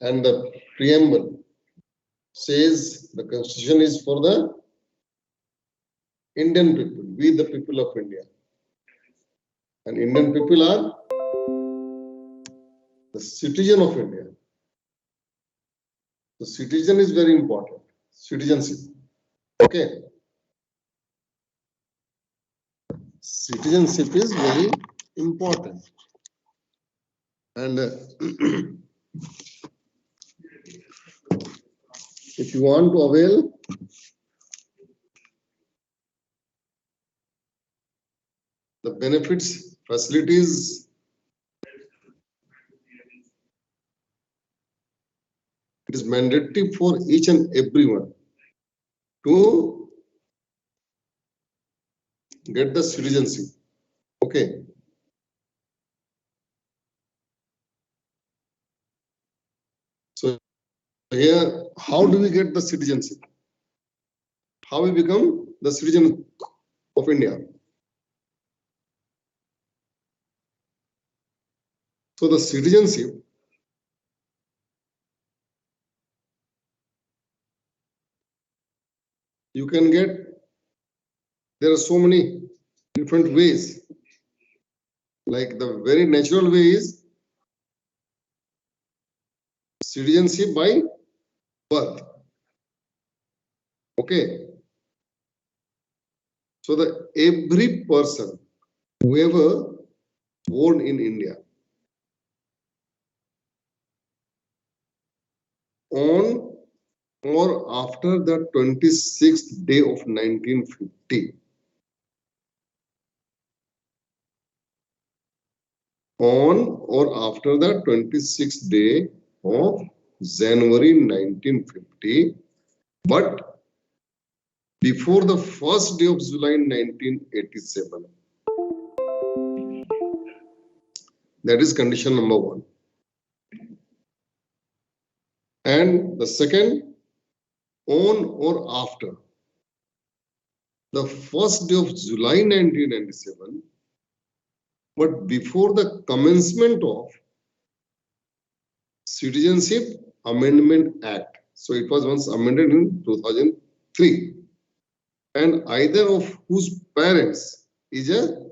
And the preamble says the constitution is for the Indian people, we the people of India. And Indian people are the citizen of India. The citizen is very important. Citizenship. Okay. Citizenship is very important. And if you want to avail the benefits, facilities, it is mandatory for each and everyone to get the citizenship. Okay. So here, how do we get the citizenship? How we become the citizen of India? So the citizenship you can get, there are so many different ways. Like the very natural way is citizenship by birth. Okay. So the every person, whoever born in India, on or after the 26th day of 1950, on or after the 26th day of January 1950, but before the first day of July 1987. That is condition number 1. And the second, on or after the first day of July 1997, but before the commencement of Citizenship Amendment Act. So it was once amended in 2003. And either of whose parents is a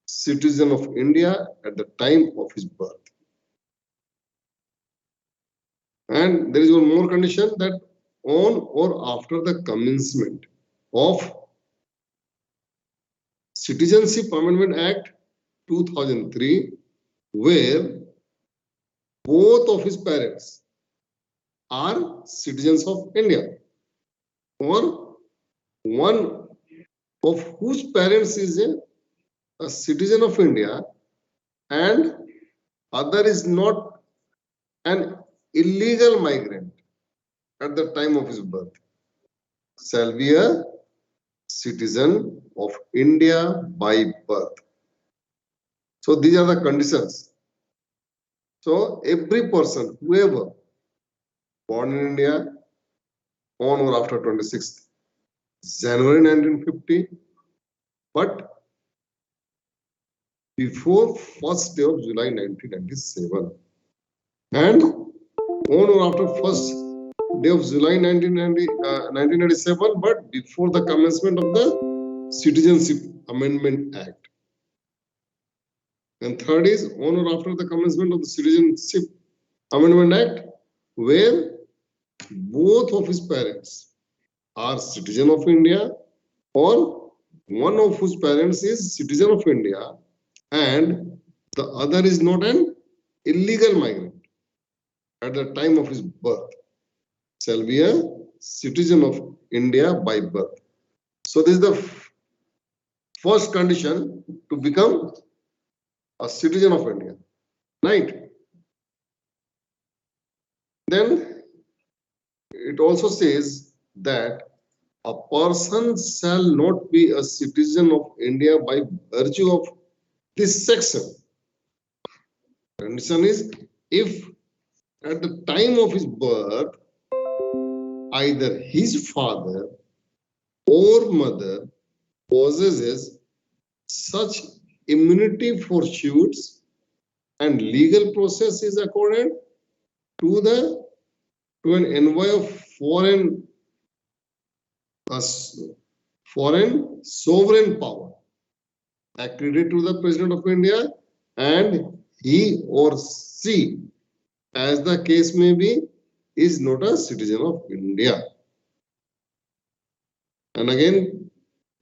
citizen of India at the time of his birth. And there is one more condition, that on or after the commencement of Citizenship Amendment Act 2003, where both of his parents are citizens of India, or one of whose parents is a citizen of India and other is not an illegal migrant at the time of his birth, shall be a citizen of India by birth. So these are the conditions. So every person, whoever born in India on or after 26th January 1950, but before first day of July 1997, and on or after first day of July 1997, but before the commencement of the Citizenship Amendment Act. And third is on or after the commencement of the Citizenship Amendment Act, where both of his parents are citizen of India, or one of whose parents is citizen of India and the other is not an illegal migrant at the time of his birth, shall be a citizen of India by birth. So this is the first condition to become a citizen of India, right? Then it also says that a person shall not be a citizen of India by virtue of this section. Condition is if at the time of his birth, either his father or mother possesses such immunity for suits and legal process is accorded, to an envoy of foreign sovereign power accredited to the President of India, and he or she, as the case may be, is not a citizen of India. And again,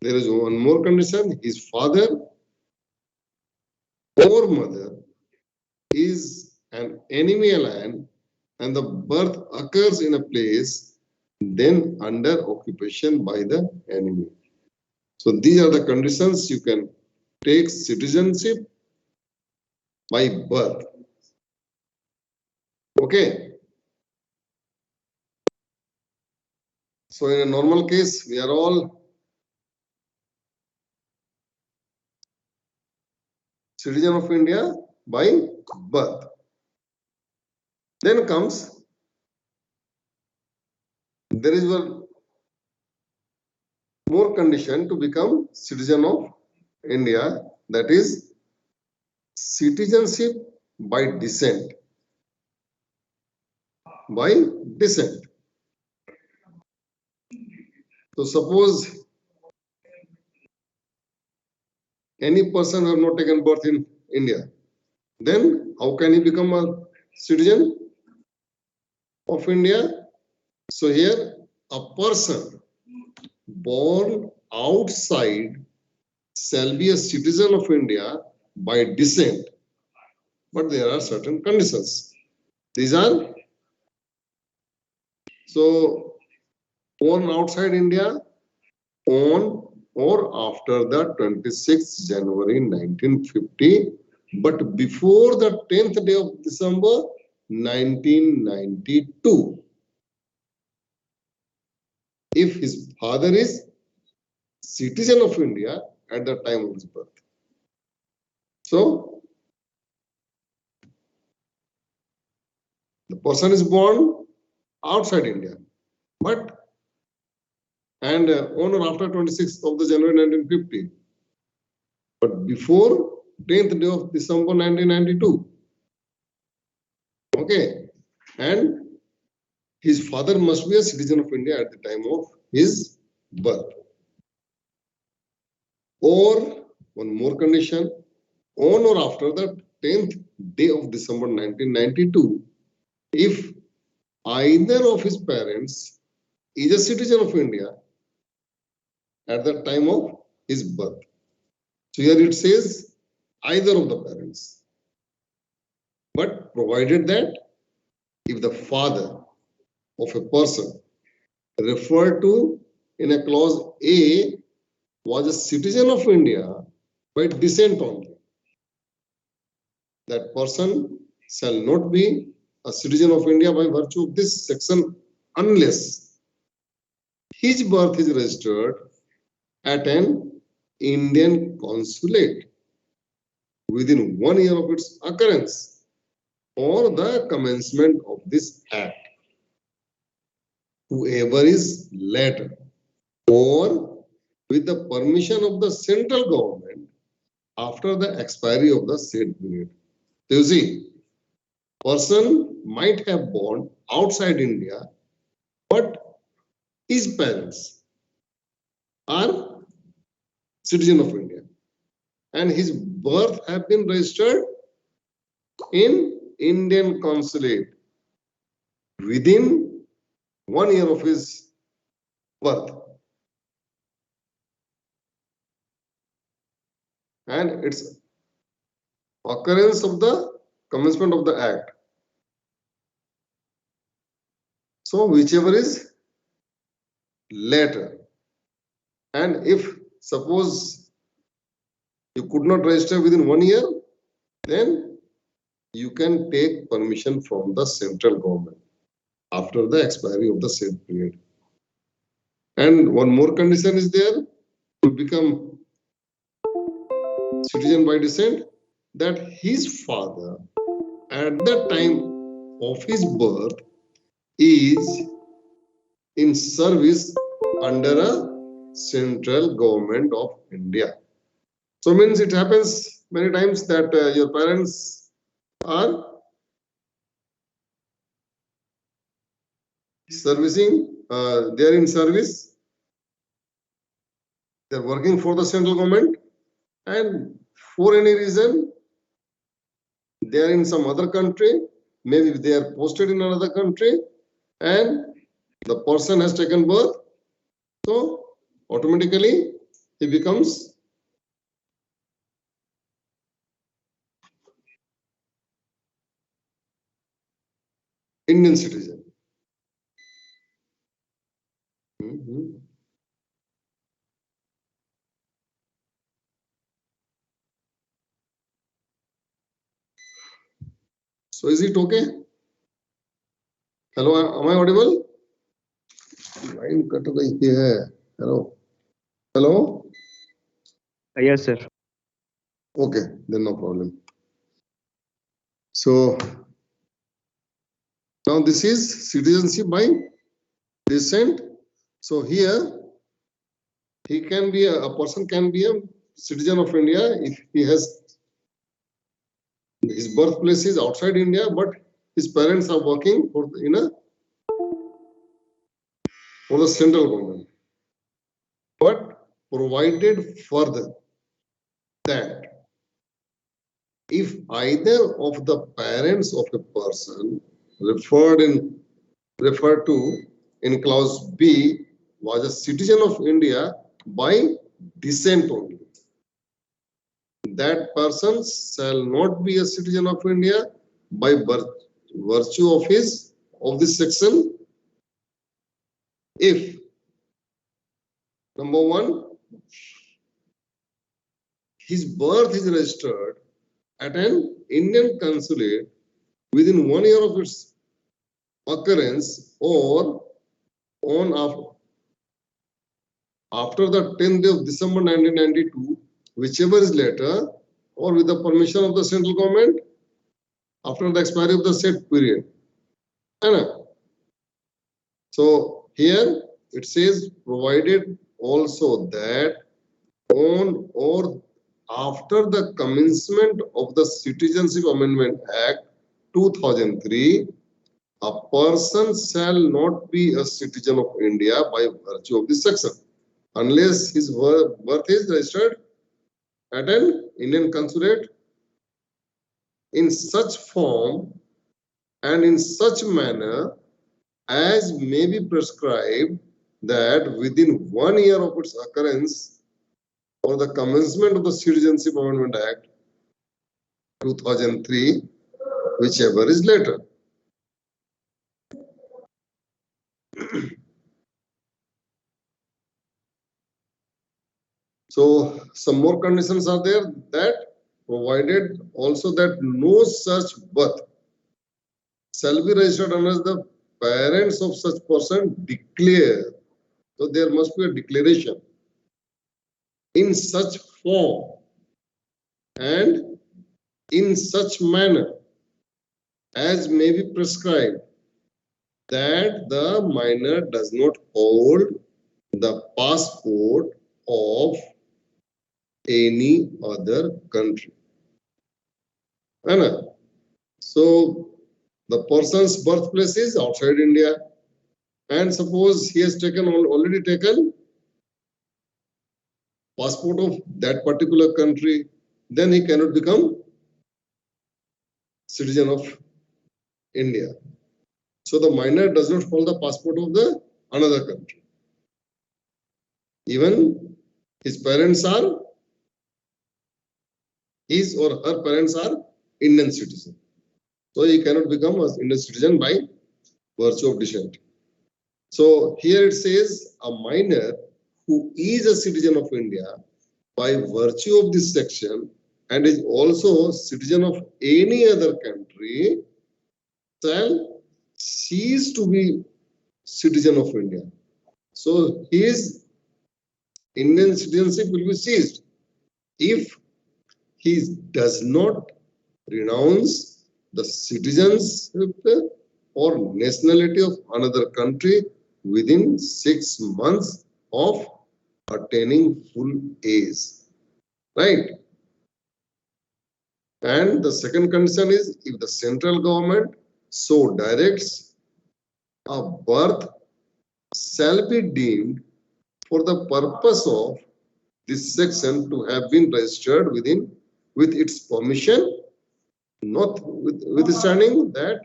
there is one more condition: his father or mother is an enemy alien and the birth occurs in a place then under occupation by the enemy. So these are the conditions you can take citizenship by birth. Okay. So in a normal case, we are all citizen of India by birth. Then comes, there is one more condition to become citizen of India, that is citizenship by descent. By descent. So suppose any person who have not taken birth in India, then how can he become a citizen of India? So here, a person born outside shall be a citizen of India by descent, but there are certain conditions. These are, so born outside India on or after the 26th January 1950, but before the 10th day of December 1992. If his father is citizen of India at the time of his birth. So the person is born outside India, but on or after 26th of the January 1950, but before 10th day of December 1992. Okay, and his father must be a citizen of India at the time of his birth. Or one more condition, on or after the 10th day of December 1992, if either of his parents is a citizen of India at the time of his birth. So here it says either of the parents. But provided that if the father of a person referred to in a clause A was a citizen of India by descent only, that person shall not be a citizen of India by virtue of this section unless his birth is registered at an Indian consulate within 1 year of its occurrence or the commencement of this act. Whoever is later or with the permission of the central government after the expiry of the said period. So you see, person might have born outside India, but his parents are citizen of India and his birth have been registered in Indian consulate within 1 year of his birth. And it's occurrence of the commencement of the act. So whichever is later. And if suppose you could not register within 1 year, then you can take permission from the central government after the expiry of the said period. And one more condition is there to become citizen by descent, that his father at the time of his birth is in service under a central government of India. So means it happens many times that your parents are servicing, they are in service, they are working for the central government, and for any reason they are in some other country, maybe they are posted in another country, and the person has taken birth, so automatically he becomes Indian citizen. Mhm. So is it okay? Hello, am I audible? Line cut गई है. Hello. Hello. Yes, sir. Okay, then no problem. So now this is citizenship by descent. So here he can be a person can be a citizen of India if he has his birthplace is outside India, but his parents are working for the central government. But provided further that if either of the parents of a person referred to in clause B was a citizen of India by descent only, that person shall not be a citizen of India by virtue of this section if number one, his birth is registered at an Indian consulate within 1 year of its occurrence or on after the 10th day of December 1992, whichever is later, or with the permission of the central government after the expiry of the said period. So here it says provided also that on or after the commencement of the Citizenship Amendment Act 2003, a person shall not be a citizen of India by virtue of this section unless his birth is registered at an Indian consulate in such form and in such manner as may be prescribed that within 1 year of its occurrence or the commencement of the Citizenship Amendment Act 2003, whichever is later. So some more conditions are there that provided also that no such birth shall be registered unless the parents of such person declare. So there must be a declaration in such form and in such manner as may be prescribed that the minor does not hold the passport of any other country. Anna. So the person's birthplace is outside India, and suppose he has already taken passport of that particular country, then he cannot become citizen of India. So the minor does not hold the passport of the another country. Even his parents are, his or her parents are Indian citizen. So he cannot become an Indian citizen by virtue of descent. So here it says a minor who is a citizen of India by virtue of this section and is also citizen of any other country shall cease to be citizen of India. So his Indian citizenship will be seized if he does not renounce the citizenship or nationality of another country within 6 months of attaining full age. Right? And the second condition is if the central government so directs a birth shall be deemed for the purpose of this section to have been registered with its permission, notwithstanding that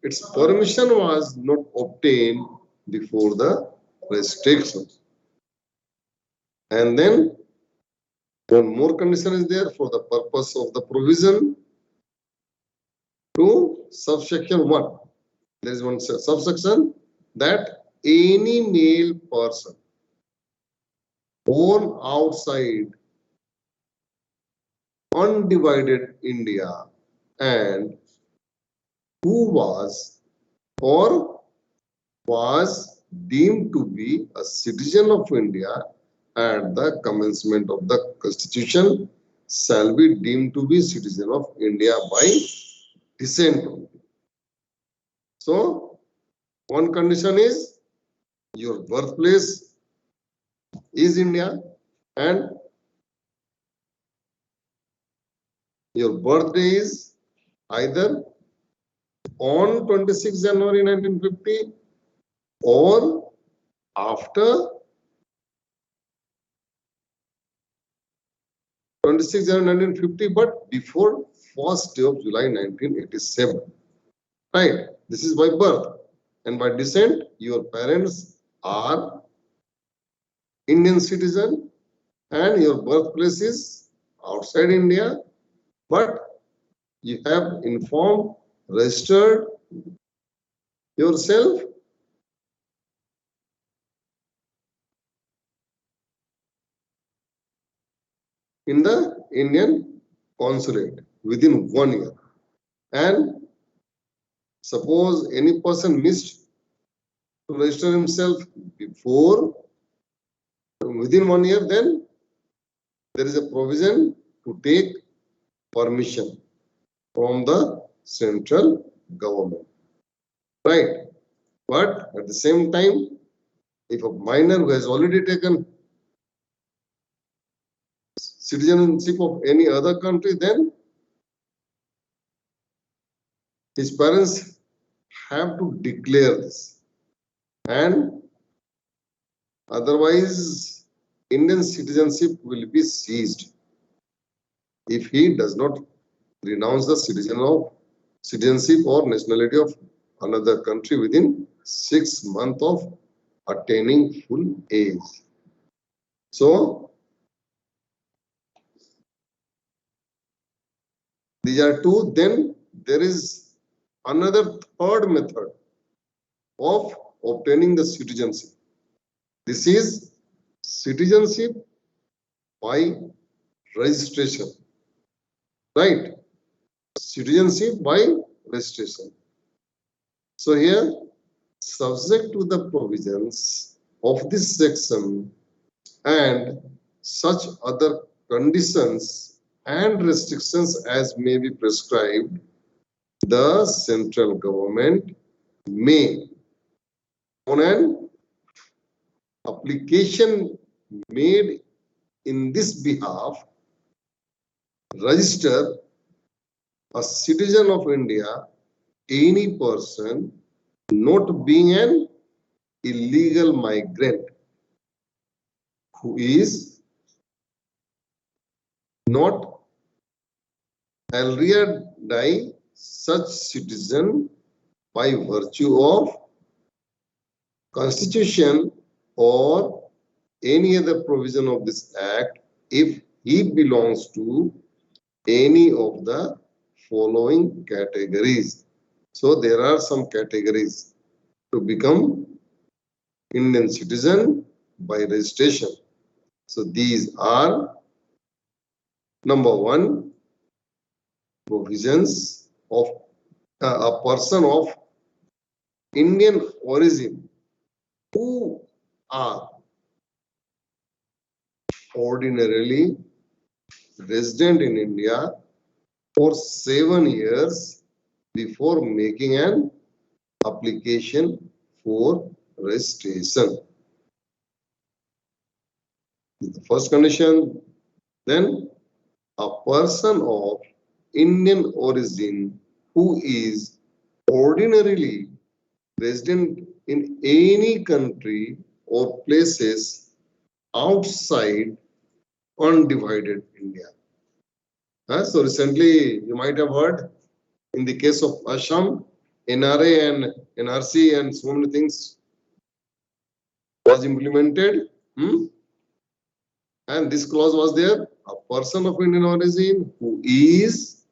its permission was not obtained before the registration. And then one more condition is there for the purpose of the provision to subsection 1. There is one subsection that any male person born outside undivided India and who was or was deemed to be a citizen of India at the commencement of the Constitution shall be deemed to be citizen of India by descent only. So, one condition is your birthplace is India and your birthday is either on 26 January 1950 or after 26 January 1950, but before 1st day of July 1987. Right? This is by birth. And by descent, your parents are Indian citizen and your birthplace is outside India, but you have informed, registered yourself in the Indian consulate within 1 year. And suppose any person missed to register himself before within 1 year, then there is a provision to take permission from the central government. Right? But at the same time, if a minor who has already taken citizenship of any other country, then his parents have to declare this. And otherwise, Indian citizenship will be seized if he does not renounce the citizenship or nationality of another country within 6 months of attaining full age. So, these are two. Then there is another third method of obtaining the citizenship. This is citizenship by registration. Right? Citizenship by registration. So here, subject to the provisions of this section and such other conditions and restrictions as may be prescribed, the central government may, on an application made in this behalf, register a citizen of India, any person not being an illegal migrant who is not already such citizen by virtue of Constitution or any other provision of this Act if he belongs to any of the following categories. So there are some categories to become Indian citizen by registration. So these are number one, provisions of a person of Indian origin who are ordinarily resident in India for 7 years before making an application for registration. The first condition. Then a person of Indian origin who is ordinarily resident in any country or places outside undivided India. So recently, you might have heard in the case of Assam, NRA and NRC and so many things was implemented. And this clause was there. A person of Indian origin who is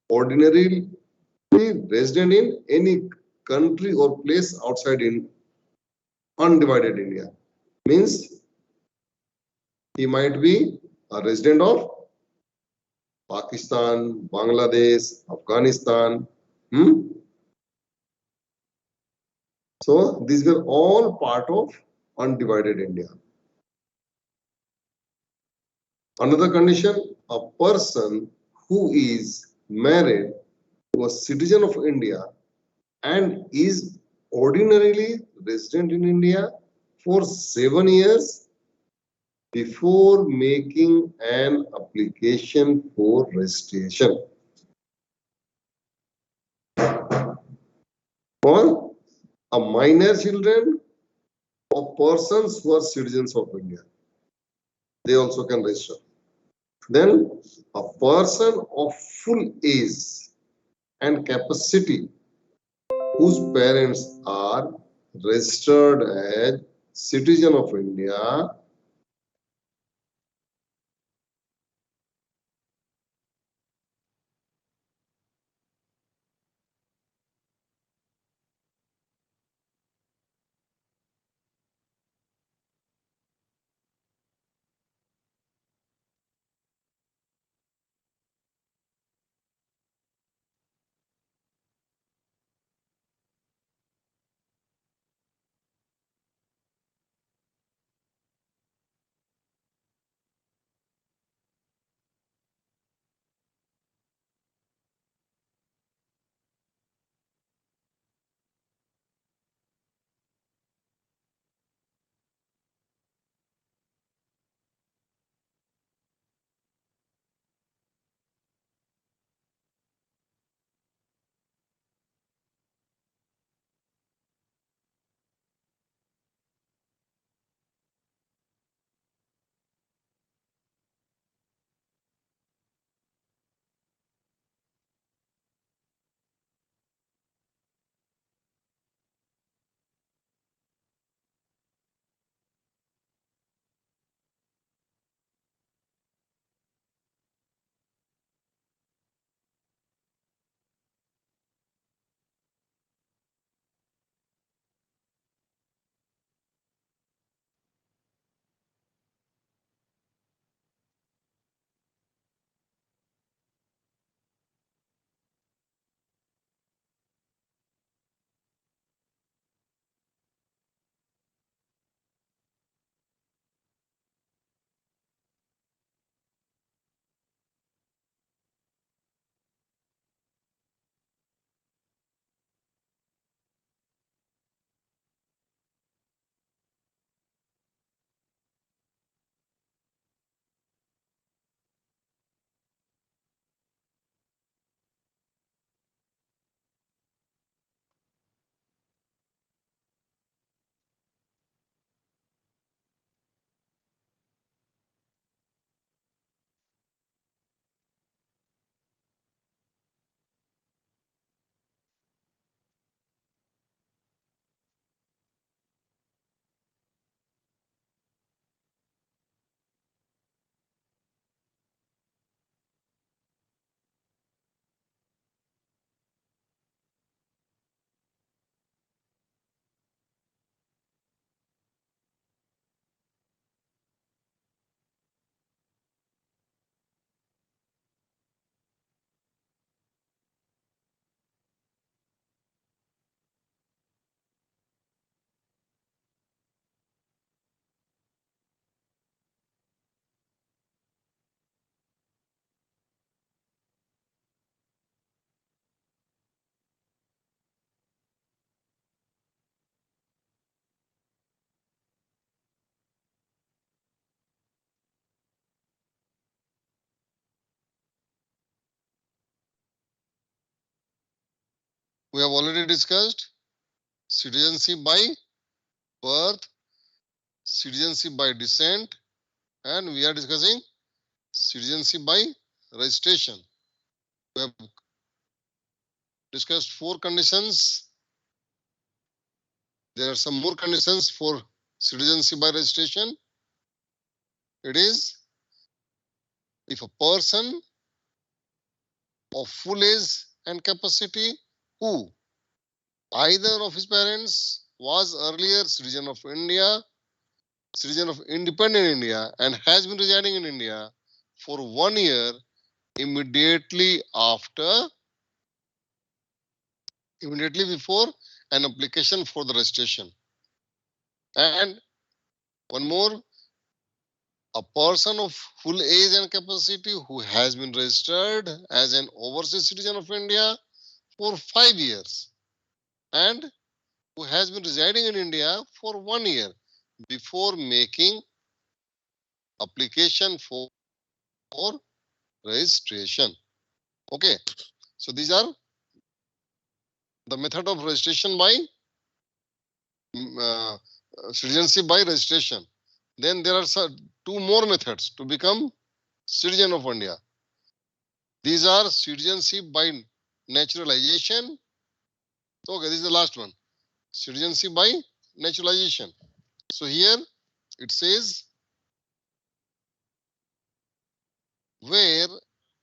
ordinarily resident in any country or place outside in undivided India means he might be a resident of Pakistan, Bangladesh, Afghanistan. So these were all part of undivided India. Another condition, a person who is married to a citizen of India and is ordinarily resident in India for 7 years before making an application for registration. Or a minor children of persons who are citizens of India. They also can register. Then a person of full age and capacity whose parents are registered as citizen of India. We have already discussed citizenship by birth, citizenship by descent, and we are discussing citizenship by registration. We have discussed 4 conditions. There are some more conditions for citizenship by registration. It is if a person of full age and capacity who either of his parents was earlier citizen of India, citizen of independent India, and has been residing in India for 1 year immediately before an application for the registration. And one more, a person of full age and capacity who has been registered as an overseas citizen of India for 5 years and who has been residing in India for 1 year before making application for registration. Okay, so these are the method of registration by citizenship by registration. Then there are 2 more methods to become citizen of India. These are citizenship by naturalization. Okay, this is the last one. Citizenship by naturalization. So here it says where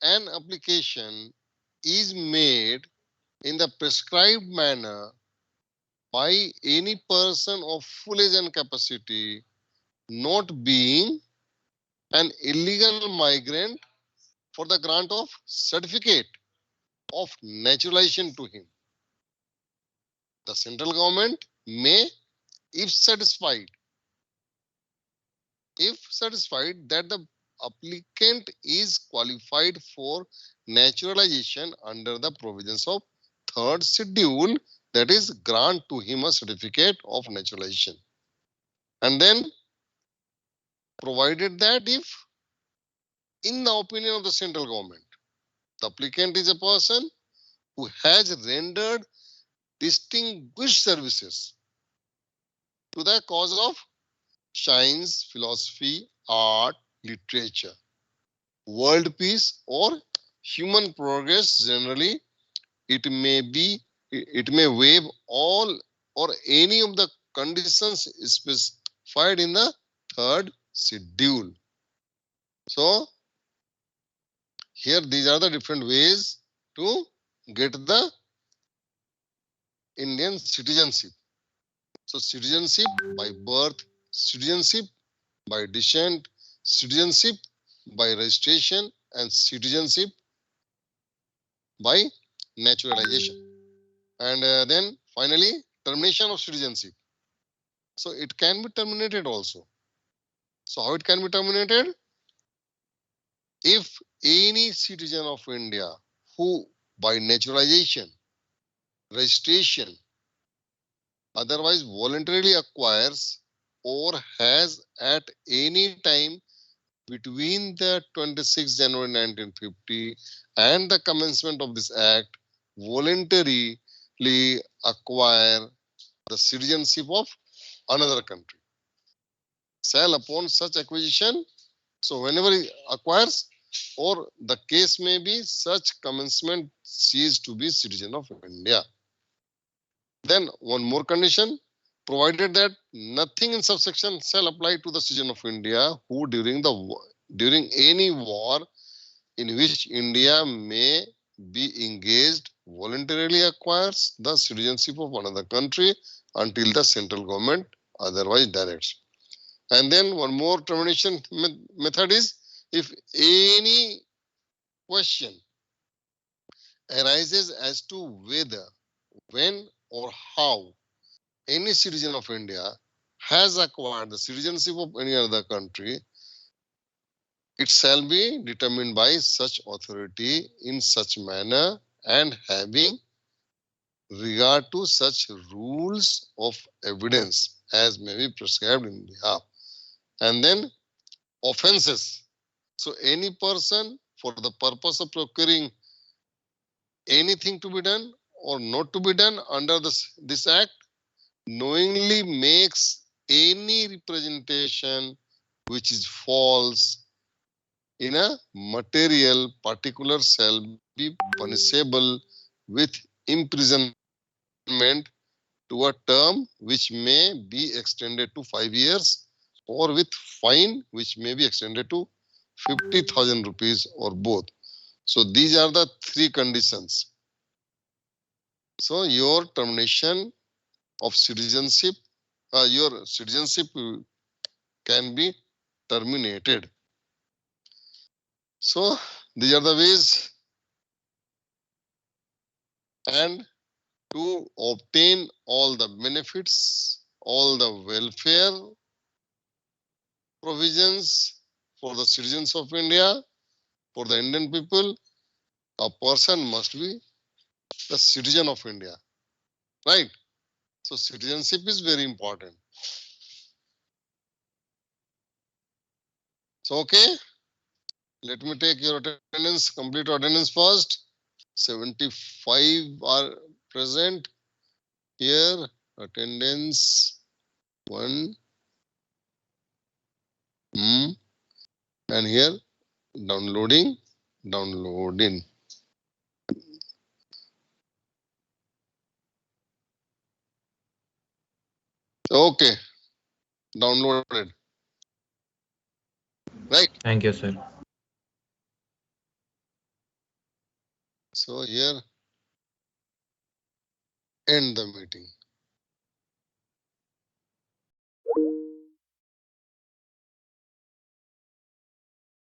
an application is made in the prescribed manner by any person of full age and capacity, not being an illegal migrant, for the grant of certificate of naturalization to him. The central government may, if satisfied that the applicant is qualified for naturalization under the provisions of third schedule, that is, grant to him a certificate of naturalization. And then provided that if, in the opinion of the central government, the applicant is a person who has rendered distinguished services to the cause of science, philosophy, art, literature, world peace, or human progress generally, it may waive all or any of the conditions specified in the third schedule. So here these are the different ways to get the Indian citizenship. So citizenship by birth, citizenship by descent, citizenship by registration, and citizenship by naturalization. And then finally, termination of citizenship. So it can be terminated also. So how it can be terminated? If any citizen of India who by naturalization, registration, otherwise voluntarily acquires or has at any time between the 26th January 1950 and the commencement of this act voluntarily acquire the citizenship of another country. Shall upon such acquisition, so whenever he acquires, or the case may be such commencement cease to be citizen of India. Then one more condition, provided that nothing in subsection shall apply to the citizen of India who during any war in which India may be engaged voluntarily acquires the citizenship of another country until the central government otherwise directs. And then one more termination method is if any question arises as to whether, when, or how any citizen of India has acquired the citizenship of any other country, it shall be determined by such authority in such manner and having regard to such rules of evidence as may be prescribed in behalf. And then offenses. So any person for the purpose of procuring anything to be done or not to be done under this act knowingly makes any representation which is false in a material particular shall be punishable with imprisonment to a term which may be extended to 5 years, or with fine which may be extended to 50,000 rupees, or both. So these are the three conditions. So your termination of citizenship, your citizenship can be terminated. So these are the ways, and to obtain all the benefits, all the welfare provisions for the citizens of India, for the Indian people, a person must be the citizen of India, right? So citizenship is very important. So, okay, let me take your attendance, complete attendance first. 75 are present here. Attendance 1. And here downloading. Okay, downloaded. Right. Thank you, sir. So here end the meeting.